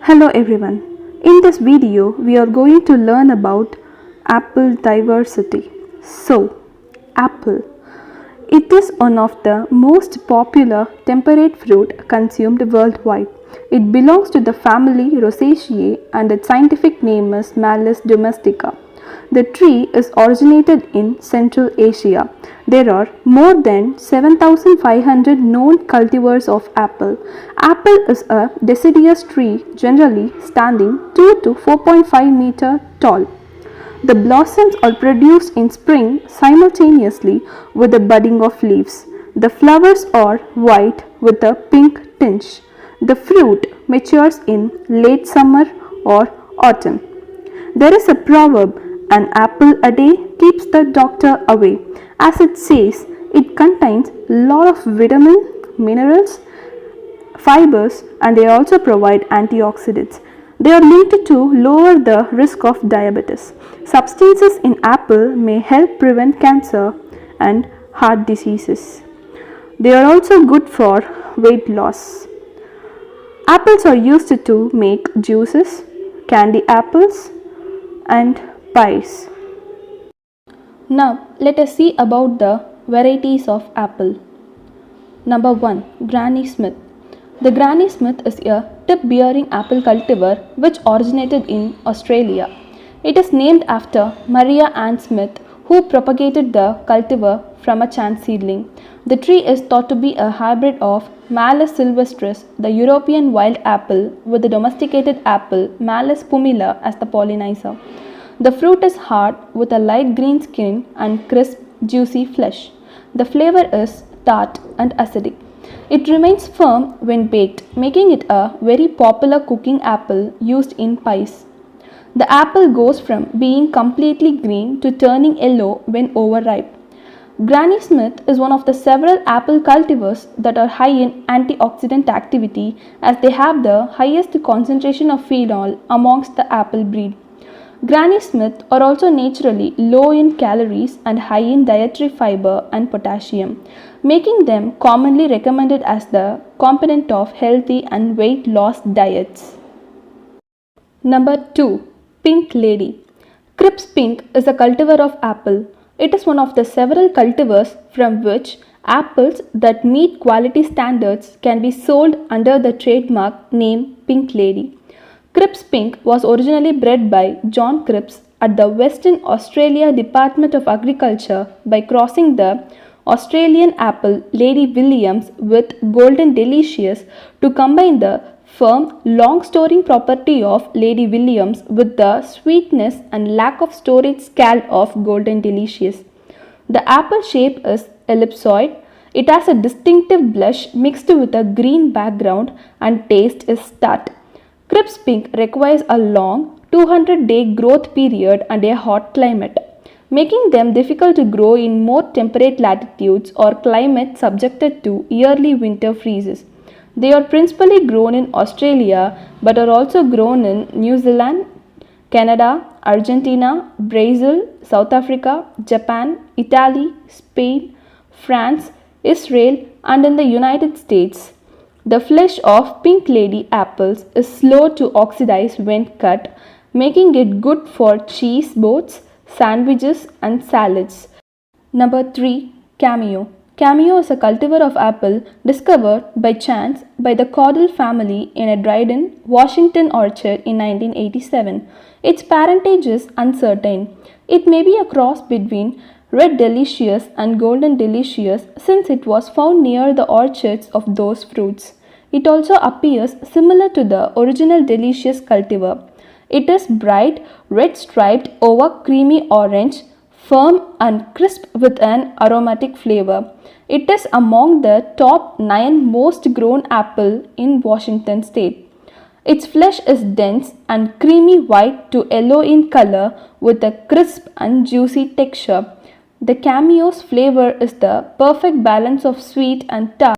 Hello everyone. In this video, we are going to learn about apple diversity. So, apple. It is one of the most popular temperate fruit consumed worldwide. It belongs to the family Rosaceae and its scientific name is Malus domestica. The tree is originated in Central Asia. There are more than 7,500 known cultivars of apple. Apple is a deciduous tree generally standing 2 to 4.5 meter tall. The blossoms are produced in spring simultaneously with the budding of leaves. The flowers are white with a pink tinge. The fruit matures in late summer or autumn. There is a proverb, an apple a day keeps the doctor away. As it says, it contains a lot of vitamin, minerals, fibers, and they also provide antioxidants. They are linked to lower the risk of diabetes. Substances in apple may help prevent cancer and heart diseases. They are also good for weight loss. Apples are used to make juices, candy apples, and pies. Now let us see about the varieties of apple. Number 1. Granny Smith. The Granny Smith is a tip-bearing apple cultivar which originated in Australia. It is named after Maria Ann Smith, who propagated the cultivar from a chance seedling. The tree is thought to be a hybrid of Malus sylvestris, the European wild apple, with the domesticated apple Malus pumila as the pollinizer. The fruit is hard with a light green skin and crisp, juicy flesh. The flavor is tart and acidic. It remains firm when baked, making it a very popular cooking apple used in pies. The apple goes from being completely green to turning yellow when overripe. Granny Smith is one of the several apple cultivars that are high in antioxidant activity as they have the highest concentration of phenol amongst the apple breed. Granny Smith are also naturally low in calories and high in dietary fiber and potassium, making them commonly recommended as the component of healthy and weight loss diets. Number 2. Pink Lady. Crips Pink is a cultivar of apple. It is one of the several cultivars from which apples that meet quality standards can be sold under the trademark name Pink Lady. Crips Pink was originally bred by John Crips at the Western Australia Department of Agriculture by crossing the Australian apple Lady Williams with Golden Delicious to combine the firm, long storing property of Lady Williams with the sweetness and lack of storage scale of Golden Delicious. The apple shape is ellipsoid. It has a distinctive blush mixed with a green background and taste is tart. Crips Pink requires a long 200-day growth period and a hot climate, making them difficult to grow in more temperate latitudes or climates subjected to yearly winter freezes. They are principally grown in Australia but are also grown in New Zealand, Canada, Argentina, Brazil, South Africa, Japan, Italy, Spain, France, Israel, and in the United States. The flesh of Pink Lady apples is slow to oxidize when cut, making it good for cheese boats, sandwiches, and salads. Number 3. Cameo. Cameo is a cultivar of apple discovered by chance by the Caudle family in a Dryden, Washington orchard in 1987. Its parentage is uncertain. It may be a cross between Red Delicious and Golden Delicious since it was found near the orchards of those fruits. It also appears similar to the original Delicious cultivar. It is bright red striped over creamy orange, firm and crisp with an aromatic flavor. It is among the top 9 most grown apple in Washington state. Its flesh is dense and creamy white to yellow in color with a crisp and juicy texture. The Cameo's flavor is the perfect balance of sweet and tart.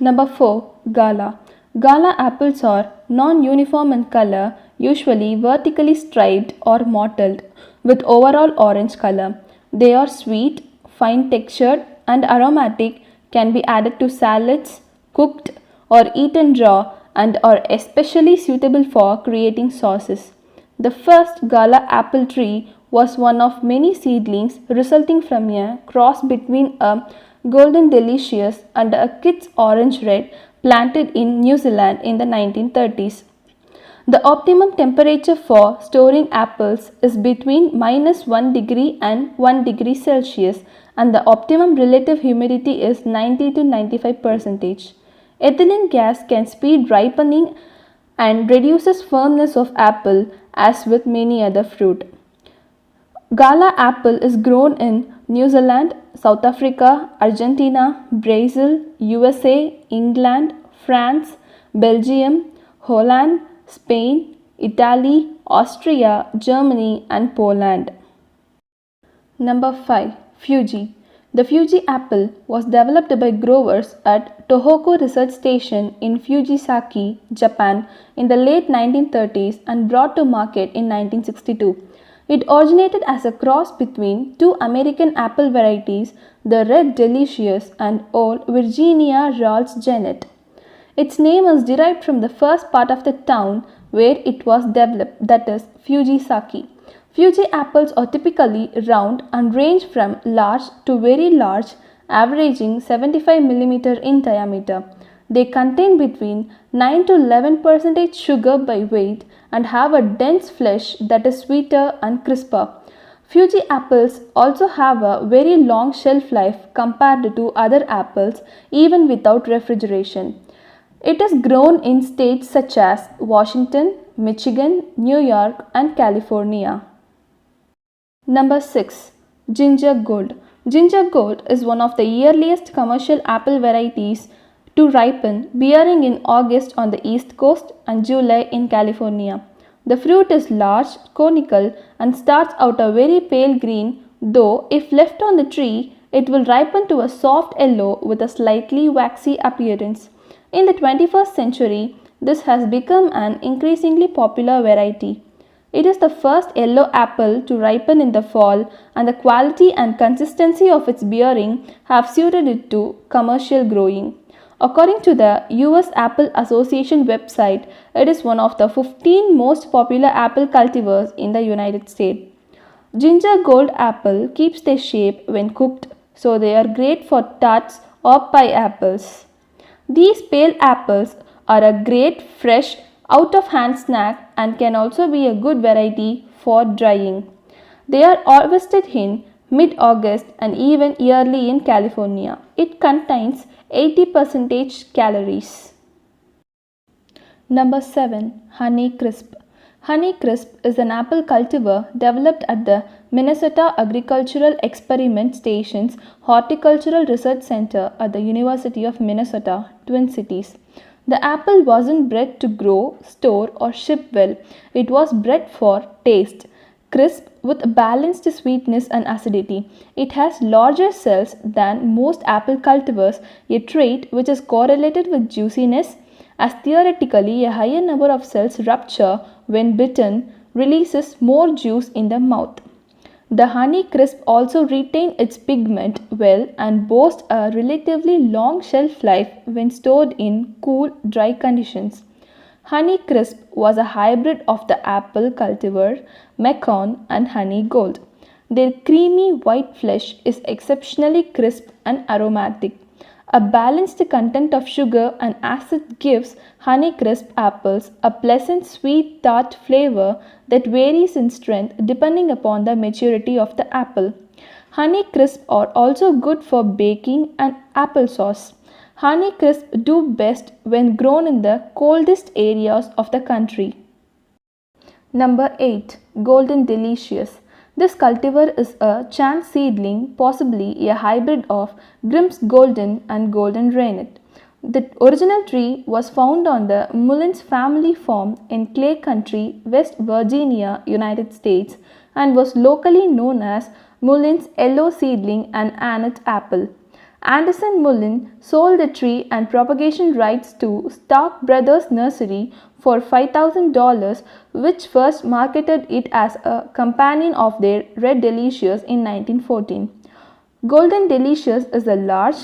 Number 4. Gala. Gala apples are non-uniform in color, usually vertically striped or mottled, with overall orange color. They are sweet, fine textured, and aromatic, can be added to salads, cooked, or eaten raw, and are especially suitable for creating sauces. The first Gala apple tree was one of many seedlings resulting from a cross between a Golden Delicious and a Kit's Orange Red planted in New Zealand in the 1930s. The optimum temperature for storing apples is between -1 degree and 1 degree Celsius, and the optimum relative humidity is 90 to 95%. Ethylene gas can speed ripening and reduces firmness of apple as with many other fruit. Gala apple is grown in New Zealand, South Africa, Argentina, Brazil, USA, England, France, Belgium, Holland, Spain, Italy, Austria, Germany, and Poland. Number 5. Fuji. The Fuji apple was developed by growers at Tohoku Research Station in Fujisawa, Japan in the late 1930s and brought to market in 1962. It originated as a cross between two American apple varieties, the Red Delicious and Old Virginia Ralph's Genet. Its name is derived from the first part of the town where it was developed, that is, Fujisawa. Fuji apples are typically round and range from large to very large, averaging 75 mm in diameter. They contain between 9 to 11% sugar by weight and have a dense flesh that is sweeter and crisper. Fuji apples also have a very long shelf life compared to other apples even without refrigeration. It is grown in states such as Washington, Michigan, New York, and California. Number 6. Ginger Gold. Ginger Gold is one of the earliest commercial apple varieties to ripen, bearing in August on the East Coast and July in California. The fruit is large, conical, and starts out a very pale green, though if left on the tree, it will ripen to a soft yellow with a slightly waxy appearance. In the 21st century, this has become an increasingly popular variety. It is the first yellow apple to ripen in the fall, and the quality and consistency of its bearing have suited it to commercial growing. According to the US Apple Association website, it is one of the 15 most popular apple cultivars in the United States. Ginger Gold apple keeps their shape when cooked, so they are great for tarts or pie apples. These pale apples are a great fresh out-of-hand snack and can also be a good variety for drying. They are harvested in mid-August and even yearly in California. It contains 80% calories. Number 7. Honey Crisp. Honey Crisp is an apple cultivar developed at the Minnesota Agricultural Experiment Station's Horticultural Research Center at the University of Minnesota, Twin Cities. The apple wasn't bred to grow, store, or ship well. It was bred for taste. Crisp with balanced sweetness and acidity. It has larger cells than most apple cultivars, a trait which is correlated with juiciness, as theoretically a higher number of cells rupture when bitten, releases more juice in the mouth. The Honey Crisp also retains its pigment well and boasts a relatively long shelf life when stored in cool, dry conditions. Honey Crisp was a hybrid of the apple cultivar Macon and Honey Gold. Their creamy white flesh is exceptionally crisp and aromatic. A balanced content of sugar and acid gives Honey Crisp apples a pleasant sweet tart flavor that varies in strength depending upon the maturity of the apple. Honey Crisp are also good for baking and applesauce. Honey Crisp do best when grown in the coldest areas of the country. Number 8. Golden Delicious. This cultivar is a chance seedling, possibly a hybrid of Grimm's Golden and Golden Rennet. The original tree was found on the Mullins family farm in Clay County, West Virginia, United States, and was locally known as Mullins Yellow Seedling and Annette Apple. Anderson Mullin sold the tree and propagation rights to Stark Brothers Nursery for $5,000, which first marketed it as a companion of their Red Delicious in 1914. Golden Delicious is a large,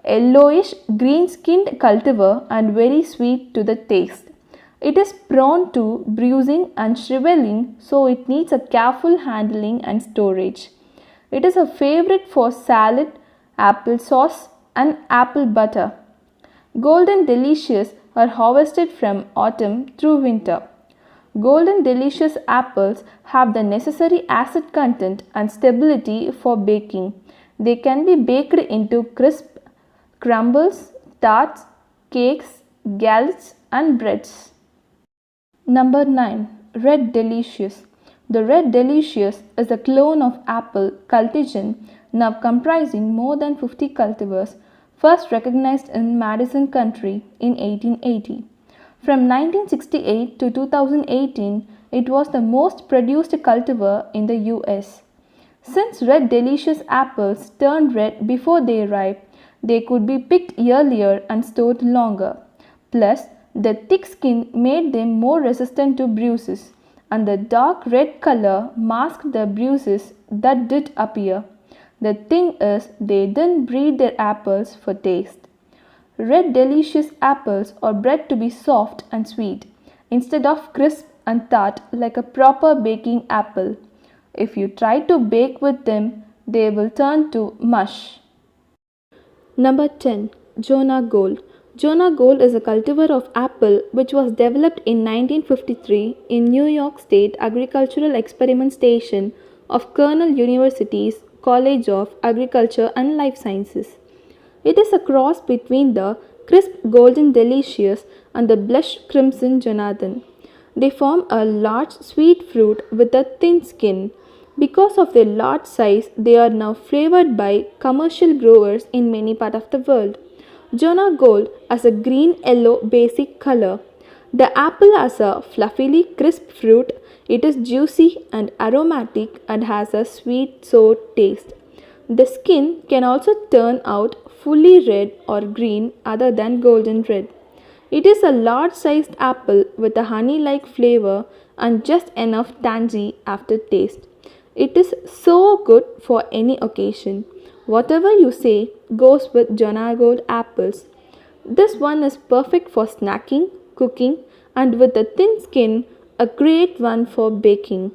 yellowish green skinned cultivar and very sweet to the taste. It is prone to bruising and shriveling, so it needs a careful handling and storage. It is a favorite for salad, apple sauce, and apple butter. Golden Delicious are harvested from autumn through winter. Golden Delicious apples have the necessary acid content and stability for baking. They can be baked into crisp, crumbles, tarts, cakes, galettes, and breads. Number 9. Red Delicious. The Red Delicious is a clone of apple cultigen now comprising more than 50 cultivars, first recognized in Madison County in 1880. From 1968 to 2018, it was the most produced cultivar in the US. Since Red Delicious apples turn red before they ripe, they could be picked earlier and stored longer. Plus, the thick skin made them more resistant to bruises, and the dark red color masked the bruises that did appear. The thing is, they didn't breed their apples for taste. Red Delicious apples are bred to be soft and sweet, instead of crisp and tart like a proper baking apple. If you try to bake with them, they will turn to mush. Number 10. Jonah Gold. Jonah Gold is a cultivar of apple which was developed in 1953 in New York State Agricultural Experiment Station of Cornell University's College of Agriculture and Life Sciences. It is a cross between the crisp Golden Delicious and the blush crimson Jonathan. They form a large sweet fruit with a thin skin. Because of their large size, they are now flavored by commercial growers in many parts of the world. Jonah Gold has a green-yellow basic color. The apple has a fluffily crisp fruit. It is juicy and aromatic and has a sweet sour taste. The skin can also turn out fully red or green other than golden red. It is a large-sized apple with a honey-like flavor and just enough tangy aftertaste. It is so good for any occasion. Whatever you say goes with Jonah Gold apples. This one is perfect for snacking, cooking, and with a thin skin, a great one for baking.